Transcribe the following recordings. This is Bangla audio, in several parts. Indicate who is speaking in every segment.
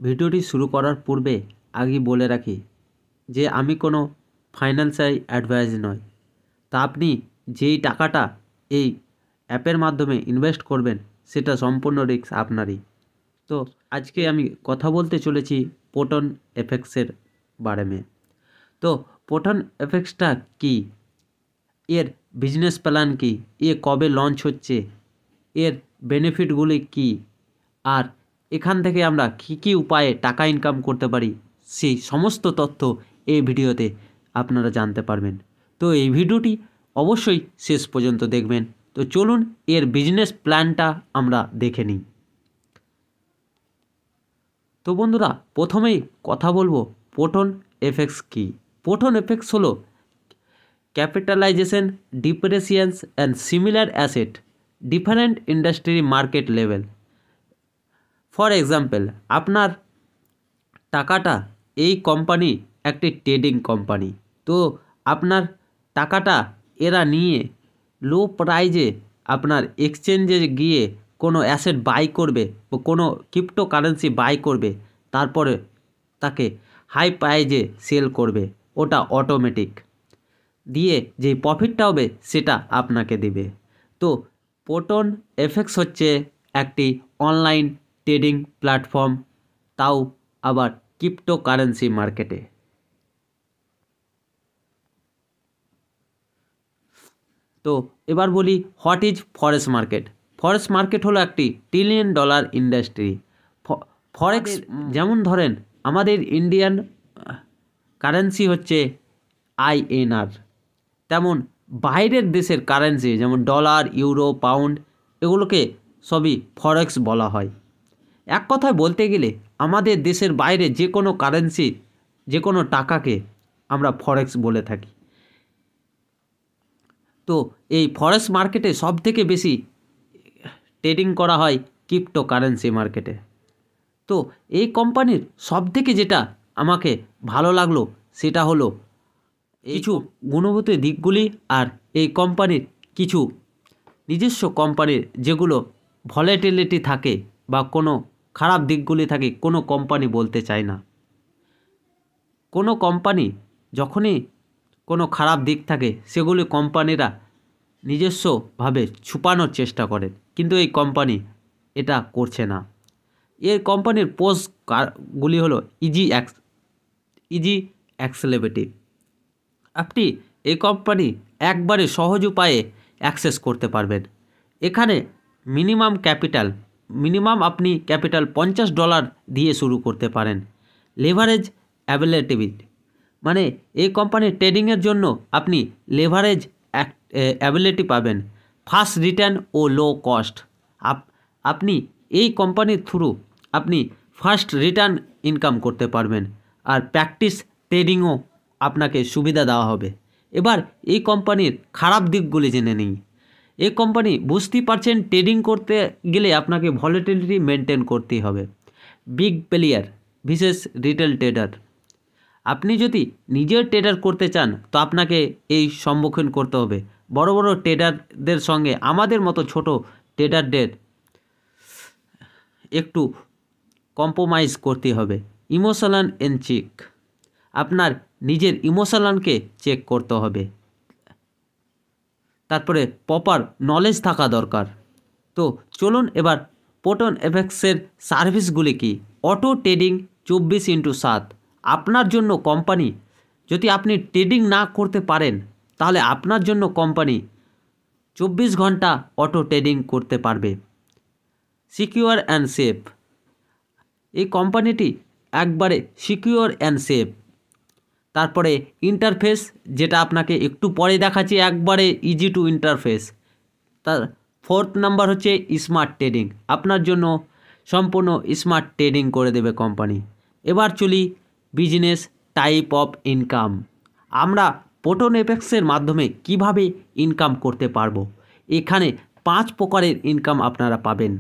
Speaker 1: ভিডিওটি শুরু করার পূর্বে আগেই বলে রাখি যে আমি কোনো ফাইন্যান্সিয়াল অ্যাডভাইস নয়। তা আপনি যেই টাকাটা এই অ্যাপের মাধ্যমে ইনভেস্ট করবেন সেটা সম্পূর্ণ রিস্ক আপনারই। তো আজকে আমি কথা বলতে চলেছি প্রোটন এফএক্সের বারে মে। তো প্রোটন এফএক্সটা কী, এর বিজনেস প্ল্যান কী, এ কবে লঞ্চ হচ্ছে, এর বেনিফিটগুলি কী, আর এখান থেকে আমরা কী কী উপায়ে টাকা ইনকাম করতে পারি সেই সমস্ত তথ্য এই ভিডিওতে আপনারা জানতে পারবেন। তো এই ভিডিওটি অবশ্যই শেষ পর্যন্ত দেখবেন। তো চলুন এর বিজনেস প্ল্যানটা আমরা দেখে নিই। তো বন্ধুরা, প্রথমেই কথা বলবো প্রোটন এফএক্স কী। প্রোটন এফএক্স হলো capitalization depreciation and similar asset different industry market level. For example, আপনার টাকাটা এই কোম্পানি একটি ট্রেডিং কোম্পানি, তো আপনার টাকাটা এরা নিয়ে লো প্রাইজে আপনার এক্সচেঞ্জে গিয়ে কোনো অ্যাসেট বাই করবে বা কোনো ক্রিপ্টো কারেন্সি বাই করবে, তারপরে তাকে হাই প্রাইজে সেল করবে, ওটা অটোমেটিক দিয়ে যে প্রফিটটা হবে সেটা আপনাকে দেবে। তো প্রোটন এফএক্স হচ্ছে একটি অনলাইন ট্রেডিং প্ল্যাটফর্ম, তাও আবার ক্রিপ্টো কারেন্সি মার্কেটে। তো এবার বলি what is forex market. Forex market হলো একটি $1 ট্রিলিয়ন ইন্ডাস্ট্রি। ফরেক্স যেমন ধরেন আমাদের ইন্ডিয়ান কারেন্সি হচ্ছে INR, তেমন বাইরের দেশের কারেন্সি যেমন ডলার, ইউরো, পাউন্ড, এগুলোকে সবই ফরেক্স বলা হয়। এক কথায় বলতে গেলে আমাদের দেশের বাইরে যে কোনো কারেন্সি, যে কোনো টাকাকে আমরা ফরেক্স বলে থাকি। তো এই ফরেক্স মার্কেটে সবথেকে বেশি ট্রেডিং করা হয় ক্রিপ্টো কারেন্সি মার্কেটে। তো এই কোম্পানির সবথেকে যেটা আমাকে ভালো লাগলো সেটা হলো কিছু গুণগত দিকগুলি, আর এই কোম্পানির কিছু নিজস্ব কোম্পানির যেগুলো ভলেটিলিটি থাকে বা কোনো খারাপ দিকগুলি থাকে কোনো কোম্পানি বলতে চায় না। কোনো কোম্পানি যখনই কোনো খারাপ দিক থাকে সেগুলি কোম্পানিরা নিজস্বভাবে ছুপানোর চেষ্টা করে, কিন্তু এই কোম্পানি এটা করছে না। এর কোম্পানির পোস্টগুলি হলো ইজি অ্যাক্সেলেবিলিটি। আপনি এই কোম্পানি একবারে সহজ উপায়ে অ্যাক্সেস করতে পারবেন। এখানে মিনিমাম আপনি ক্যাপিটাল $50 দিয়ে শুরু করতে পারেন। লেভারেজ অ্যাভেলেবিলিটি, মানে এই কোম্পানির ট্রেডিংয়ের জন্য আপনি লেভারেজ অ্যাবিলিটি পাবেন, ফাস্ট রিটার্ন ও লো কস্ট। আপনি এই কোম্পানির থ্রু আপনি ফাস্ট রিটার্ন ইনকাম করতে পারবেন, আর প্র্যাকটিস ট্রেডিংও আপনাকে সুবিধা দেওয়া হবে। এবার এই কোম্পানির খারাপ দিকগুলি জেনে নিই। এই কোম্পানি বুঝতেই পারছেন ট্রেডিং করতে গেলে আপনাকে ভলেটিলিটি মেনটেন করতেই হবে। বিগ প্লেয়ার বিশেষ রিটেল ট্রেডার, আপনি যদি নিজের ট্রেডার করতে চান তো আপনাকে এই সম্মুখীন করতে হবে বড় বড় ট্রেডারদের সঙ্গে। আমাদের মতো ছোট ট্রেডারদের একটু কম্প্রোমাইজ করতে হবে। ইমোশনাল চেক, আপনার নিজের ইমোশনালকে চেক করতে হবে। তারপরে প্রপার নলেজ থাকা দরকার। তো চলুন এবার প্রোটন এফএক্সের সার্ভিসগুলি কি। অটো ট্রেডিং 24/7 আপনার জন্য কোম্পানি, যদি আপনি ট্রেডিং না করতে পারেন তাহলে আপনার জন্য কোম্পানি 24 ঘন্টা অটো ট্রেডিং করতে পারবে। সিকিউর অ্যান্ড সেফ, এই কোম্পানিটি একবারে সিকিউর অ্যান্ড সেফ। তারপরে ইন্টারফেস, যেটা আপনাকে একটু পরে দেখাচ্ছি, একবারে ইজি টু ইন্টারফেস। তার 4th নাম্বার হচ্ছে স্মার্ট ট্রেডিং, আপনার জন্য সম্পূর্ণ স্মার্ট ট্রেডিং করে দেবে কোম্পানি। এবার চলি বিজনেস টাইপ অফ ইনকাম। আমরা প্রোটন এফএক্সের মাধ্যমে কিভাবে ইনকাম করতে পারবো। এখানে 5 প্রকারের ইনকাম আপনারা পাবেন।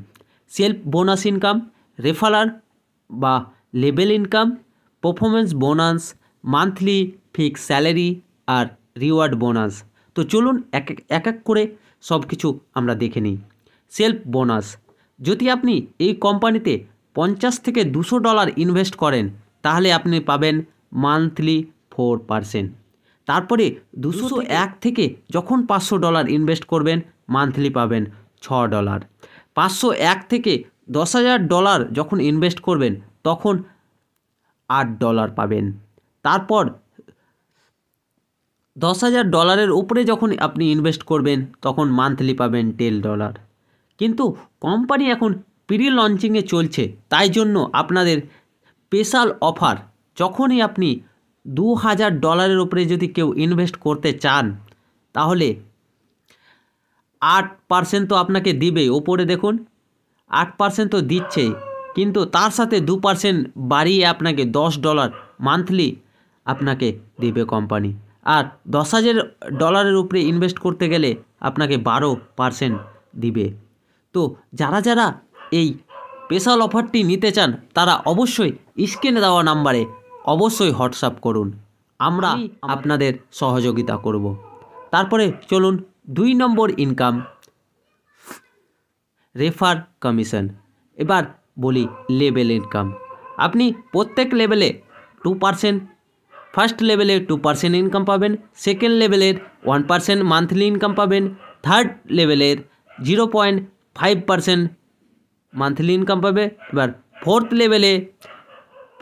Speaker 1: সেলফ বোনাস ইনকাম, রেফারাল বা লেবেল income, performance bonus, monthly fix salary আর রিওয়ার্ড বোনাস। তো চলুন এক এক করে সব কিছু আমরা দেখে নিই। সেলফ বোনাস, যদি আপনি এই কোম্পানিতে $50 থেকে $200 ইনভেস্ট করেন তাহলে আপনি পাবেন মান্থলি 4%। তারপরে 201 থেকে যখন $500 ইনভেস্ট করবেন মান্থলি পাবেন $6। 501 থেকে $10,000 যখন ইনভেস্ট করবেন তখন $8 পাবেন। তারপর $10,000 উপরে যখন আপনি ইনভেস্ট করবেন তখন মান্থলি পাবেন $10। কিন্তু কোম্পানি এখন প্রি লঞ্চিংয়ে চলছে, তাই জন্য আপনাদের স্পেশাল অফার, যখনই আপনি $2,000 উপরে যদি কেউ ইনভেস্ট করতে চান তাহলে 8% তো আপনাকে দিবেই। ওপরে দেখুন 8% তো দিচ্ছেই, কিন্তু তার সাথে 2% বাড়িয়ে আপনাকে $10 মান্থলি আপনাকে দেবে কোম্পানি। আর $10,000 উপরে ইনভেস্ট করতে গেলে আপনাকে 12% দিবে। তো যারা যারা এই স্পেশাল অফারটি নিতে চান তারা অবশ্যই স্ক্রিনে দেওয়া নাম্বারে অবশ্যই হোয়াটসঅ্যাপ করুন, আমরা আপনাদের সহযোগিতা করব। তারপরে চলুন 2 নম্বর ইনকাম, রেফার কমিশন। এবার বলি লেভেল ইনকাম। আপনি প্রত্যেক লেভেলে 2%, ফার্স্ট লেভেলে 2% ইনকাম পাবেন, সেকেন্ড লেভেলের 1% মান্থলি ইনকাম পাবেন, থার্ড লেভেলের 0.5% মান্থলি ইনকাম পাবে। এবার ফোর্থ লেভেলে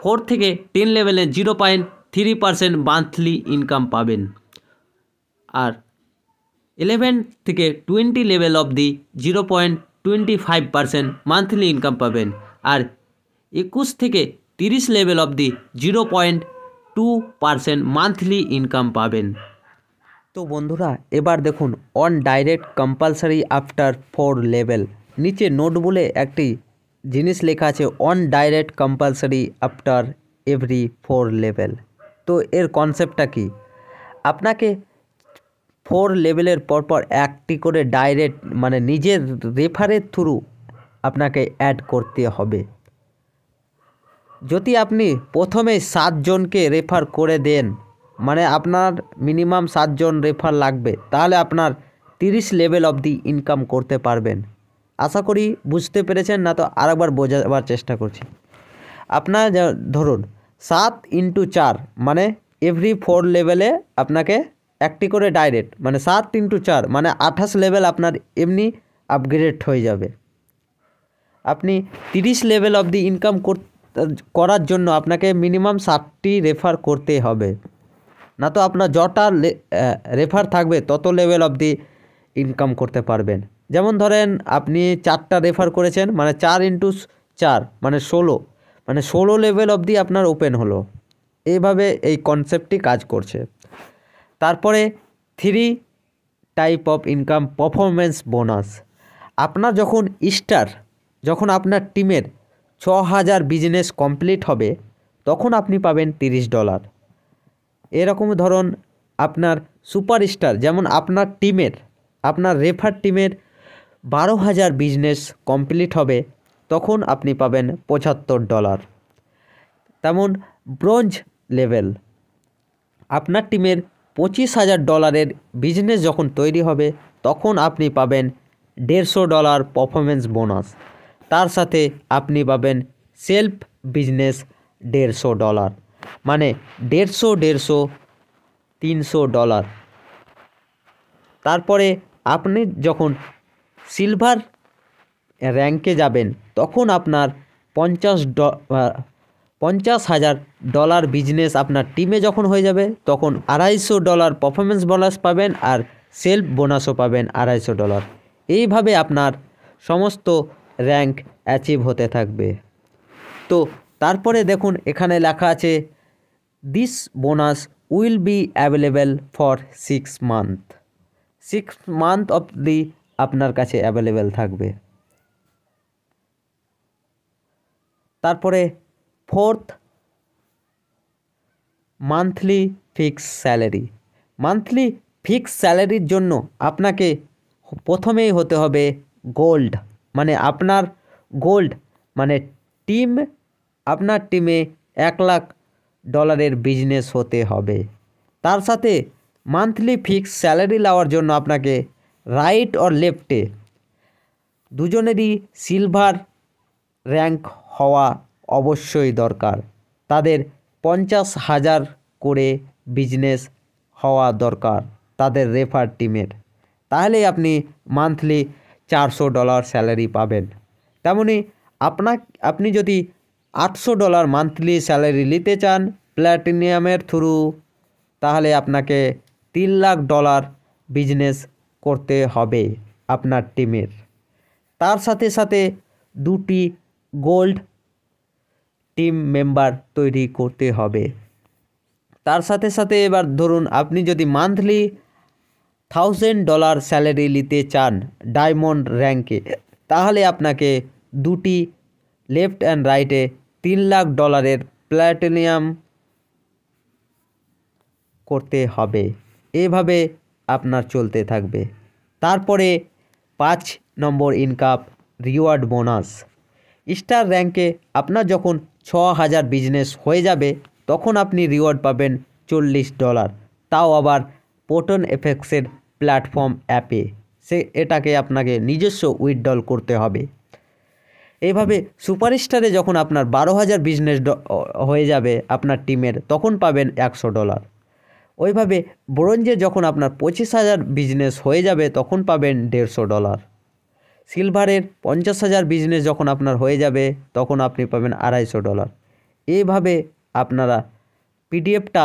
Speaker 1: 4 থেকে 10 লেভেলে 0.3% মান্থলি ইনকাম পাবেন। আর 11 থেকে 20 লেভেল অবধি 0.25% মান্থলি ইনকাম পাবেন। আর 21 থেকে 30 লেভেল অবধি 0.2% মান্থলি ইনকাম পাবেন। তো বন্ধুরা এবার দেখুন on direct compulsory after 4 level. নিচে নোট বলে একটি জিনিস লেখা আছে, on direct compulsory after every 4 level. তো এর কনসেপ্টটা কি? আপনাকে 4 লেভেলের পরপর একটি করে ডাইরেক্ট মানে নিজের রেফারের থ্রু আপনাকে অ্যাড করতে হবে। যদি আপনি প্রথমে 7 জনকে রেফার করে দেন, মানে আপনার মিনিমাম 7 জন রেফার লাগবে, তাহলে আপনার 30 লেভেল অবধি ইনকাম করতে পারবেন। আশা করি বুঝতে পেরেছেন, না তো আরেকবার বোঝাবার চেষ্টা করছি। আপনার ধরুন 7 × 4 মানে এভরি 4 লেভেলে আপনাকে একটি করে ডাইরেক্ট, মানে 7 × 4 মানে 28 লেভেল আপনার এমনি আপগ্রেড হয়ে যাবে। আপনি 30 লেভেল অবধি ইনকাম করার জন্য আপনাকে মিনিমাম 60টি রেফার করতে হবে, না তো আপনার যটা রেফার থাকবে তত লেভেল অবধি ইনকাম করতে পারবেন। যেমন ধরেন আপনি 4টা রেফার করেছেন, মানে 4 × 4 মানে 16, মানে 16 লেভেল অবধি আপনার ওপেন হলো। এইভাবে এই কনসেপ্টটি কাজ করছে। তারপরে 3 type of income performance bonus. আপনার যখন আপনার টিমের 6000 বিজনেস কমপ্লিট হবে তখন আপনি পাবেন $30। এরকম ধরুন আপনার সুপারস্টার, যেমন আপনার রেফার টিমের 12,000 বিজনেস কমপ্লিট হবে তখন আপনি পাবেন $75। তেমন ব্রোঞ্জ লেভেল, আপনার টিমের $25,000 বিজনেস যখন তৈরি হবে তখন আপনি পাবেন $150 পারফরমেন্স বোনাস। তার সাথে আপনি পাবেন সেলফ বিজনেস $150, মানে 150 $300। তারপরে আপনি যখন সিলভার র্যাঙ্কে যাবেন তখন আপনার $50,000 বিজনেস আপনার টিমে যখন হয়ে যাবে তখন $250 পারফরমেন্স বোনাস পাবেন, আর সেলফ বোনাসও পাবেন $250। এইভাবে আপনার সমস্ত র্যাঙ্ক অ্যাচিভ হতে থাকবে। তো তারপরে দেখুন এখানে লেখা আছে this bonus will be available for 6 month. 6 month অবধি আপনার কাছে অ্যাভেলেবেল থাকবে। তারপরে 4th monthly fix salary. Monthly fix স্যালারির জন্য আপনাকে প্রথমেই হতে হবে গোল্ড, মানে আপনার গোল্ড মানে আপনার টিমে $1,00,000 বিজনেস হতে হবে। তার সাথে মান্থলি ফিক্স স্যালারি নেওয়ার জন্য আপনাকে রাইট অর লেফটে দুজনেরই সিলভার র্যাঙ্ক হওয়া অবশ্যই দরকার। তাদের 50,000 করে বিজনেস হওয়া দরকার তাদের রেফার টিমের, তাহলেই আপনি মান্থলি $400 স্যালারি পাবেন। তেমনি আপনি যদি $800 মান্থলি স্যালারি নিতে চান প্ল্যাটিনিয়ামের থ্রু, তাহলে আপনাকে $3 লাখ বিজনেস করতে হবে আপনার টিমের। তার সাথে সাথে 2টি গোল্ড টিম মেম্বার তৈরি করতে হবে। তার সাথে সাথে এবার ধরুন আপনি যদি মান্থলি $1,000 স্যালারি নিতে চান ডায়মন্ড র্যাঙ্কে, তাহলে আপনাকে 2টি লেফট অ্যান্ড রাইটে $3 লাখ প্ল্যাটিনিয়াম করতে হবে। এভাবে আপনার চলতে থাকবে। তারপরে 5 নম্বর ইনকাম রিওয়ার্ড বোনাস। স্টার র্যাঙ্কে আপনার যখন 6,000 বিজনেস হয়ে যাবে তখন আপনি রিওয়ার্ড পাবেন $40, তাও আবার পোটন এফেক্টসের প্ল্যাটফর্ম অ্যাপে। এটাকে আপনাকে নিজস্ব উইথড্রল করতে হবে। এইভাবে সুপারস্টারে যখন আপনার 12,000 বিজনেস হয়ে যাবে আপনার টিমের, তখন পাবেন $100। ওইভাবে ব্রোঞ্জে যখন আপনার 25,000 বিজনেস হয়ে যাবে তখন পাবেন $150। সিলভারের 50,000 বিজনেস যখন আপনার হয়ে যাবে তখন আপনি পাবেন $250। এইভাবে আপনারা পিডিএফটা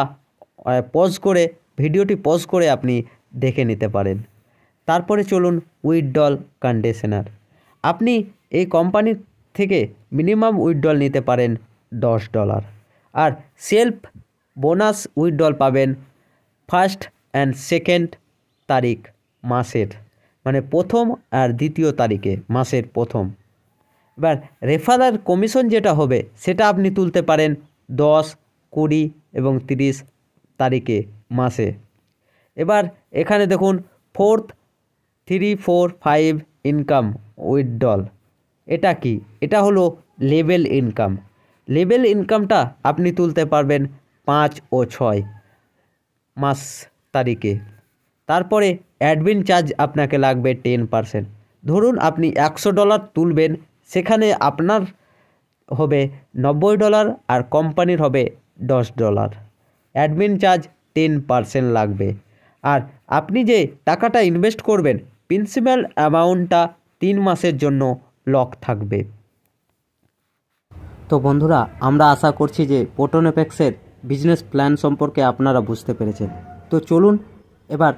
Speaker 1: ভিডিওটি পজ করে আপনি দেখে নিতে পারেন। তারপরে চলুন উইথড্রল কন্ডিশনার। আপনি এই কোম্পানি থেকে মিনিমাম উইথড্রল নিতে পারেন $10, আর সেলফ বোনাস উইথড্রল পাবেন 1st and 2nd তারিখ মাসের, মানে প্রথম আর দ্বিতীয় তারিখে মাসের প্রথম। এবার রেফারাল কমিশন যেটা হবে সেটা আপনি তুলতে পারেন 10, 20 এবং 30 তারিখে মাসে। এবার এখানে দেখুন 4th, 3, 4, 5 ইনকাম উইথড্রল। এটা কি? এটা হলো লেভেল ইনকাম। লেভেল ইনকামটা আপনি তুলতে পারবেন 5 ও 6 মাস তারিখে। তারপরে অ্যাডমিন চার্জ আপনাকে লাগবে 10%। ধরুন আপনি $100 তুলবেন, সেখানে আপনার হবে $90 আর কোম্পানির হবে $10। অ্যাডমিন চার্জ 10% লাগবে। আর আপনি যে টাকাটা ইনভেস্ট করবেন প্রিন্সিপাল অ্যামাউন্টটা 3 মাসের জন্য লক থাকবে। তো বন্ধুরা, আমরা আশা করছি যে পোটন এফেক্টসের বিজনেস প্ল্যান সম্পর্কে আপনারা বুঝতে পেরেছেন। তো চলুন এবার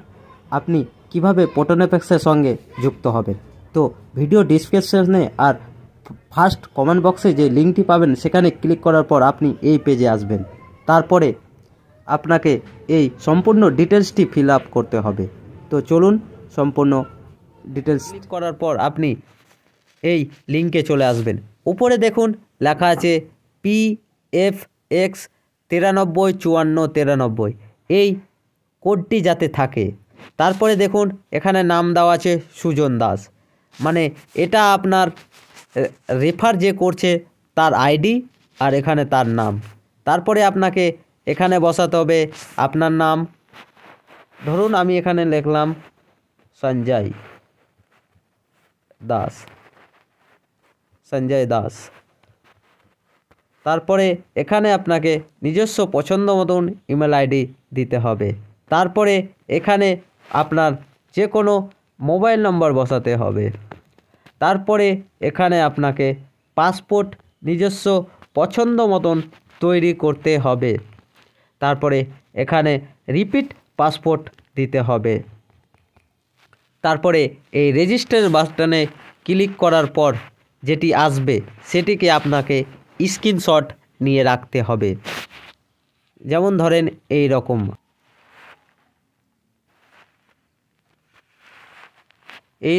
Speaker 1: আপনি কিভাবে পোটন এফেক্টসের সঙ্গে যুক্ত হবেন। তো ভিডিও ডিসক্রিপশনে আর ফার্স্ট কমেন্ট বক্সে যে লিঙ্কটি পাবেন সেখানে ক্লিক করার পর আপনি এই পেজে আসবেন। তারপরে আপনাকে এই সম্পূর্ণ ডিটেলসটি ফিল আপ করতে হবে। তো চলুন সম্পূর্ণ ডিটেলস ক্লিক করার পর আপনি এই লিঙ্কে চলে আসবেন। উপরে দেখুন লেখা আছে PFX 935493, এই কোডটি যাতে থাকে। তারপরে দেখুন এখানে নাম দেওয়া আছে সুজন দাস, মানে এটা আপনার রেফার যে করছে তার আইডি আর এখানে তার নাম। তারপরে আপনাকে এখানে বসাতে হবে আপনার নাম। ধরুন আমি এখানে লিখলাম সঞ্জয় দাস। তারপরে এখানে আপনাকে নিজস্ব পছন্দ মতন ইমেল আইডি দিতে হবে। তারপরে এখানে আপনার যে কোনো মোবাইল নম্বর বসাতে হবে। তারপরে এখানে আপনাকে পাসপোর্ট নিজস্ব পছন্দ মতন তৈরি করতে হবে। তারপরে এখানে রিপিট পাসপোর্ট দিতে হবে। তারপরে এই রেজিস্টার বাটনে ক্লিক করার পর যেটি আসবে সেটিকে আপনাকে স্ক্রিনশট নিয়ে রাখতে হবে। যেমন ধরেন এই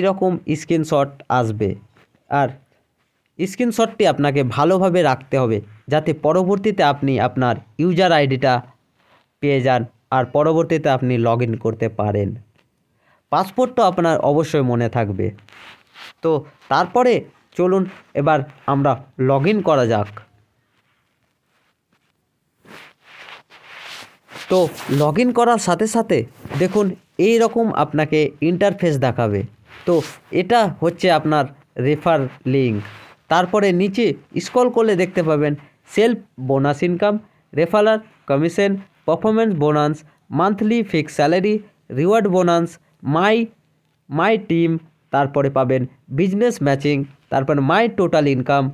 Speaker 1: রকম স্ক্রিনশট আসবে, আর স্ক্রিনশটটি আপনাকে ভালোভাবে রাখতে হবে যাতে পরবর্তীতে আপনি আপনার ইউজার আইডিটা পেয়ে যান আর পরবর্তীতে আপনি লগ ইন করতে পারেন। পাসপোর্টটা আপনার অবশ্যই মনে থাকবে। তো তারপরে চলুন এবার আমরা লগ ইন করা যাক। তো লগ ইন করার সাথে সাথে দেখুন এই রকম আপনাকে ইন্টারফেস দেখাবে। তো এটা হচ্ছে আপনার রেফার লিঙ্ক। তারপরে নিচে স্ক্রল করলে দেখতে পাবেন self bonus income, referral commission, performance bonus, monthly fix salary, reward bonus, my team, তারপরে পাবেন বিজনেস ম্যাচিং, তারপর মাই টোটাল ইনকাম,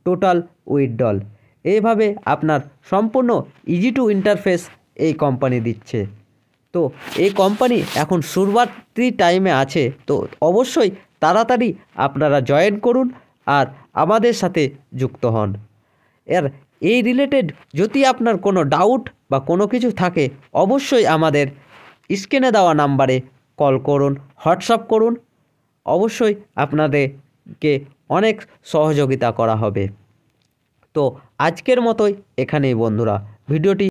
Speaker 1: টোটাল উইথড্রল। এইভাবে আপনার সম্পূর্ণ ইজি টু ইন্টারফেস এই কোম্পানি দিচ্ছে। তো এই কোম্পানি এখন শুরুয়াতি টাইমে আছে, তো অবশ্যই তাড়াতাড়ি আপনারা জয়েন করুন আর আমাদের সাথে যুক্ত হন। এই রিলেটেড যদি আপনার কোনো ডাউট বা কোনো কিছু থাকে অবশ্যই আমাদের স্ক্রিনে দেওয়া নাম্বারে কল করুন, হোয়াটসঅ্যাপ করুন, অবশ্যই আপনাদেরকে অনেক সহযোগিতা করা হবে। তো আজকের মতোই এখানেই বন্ধুরা ভিডিওটি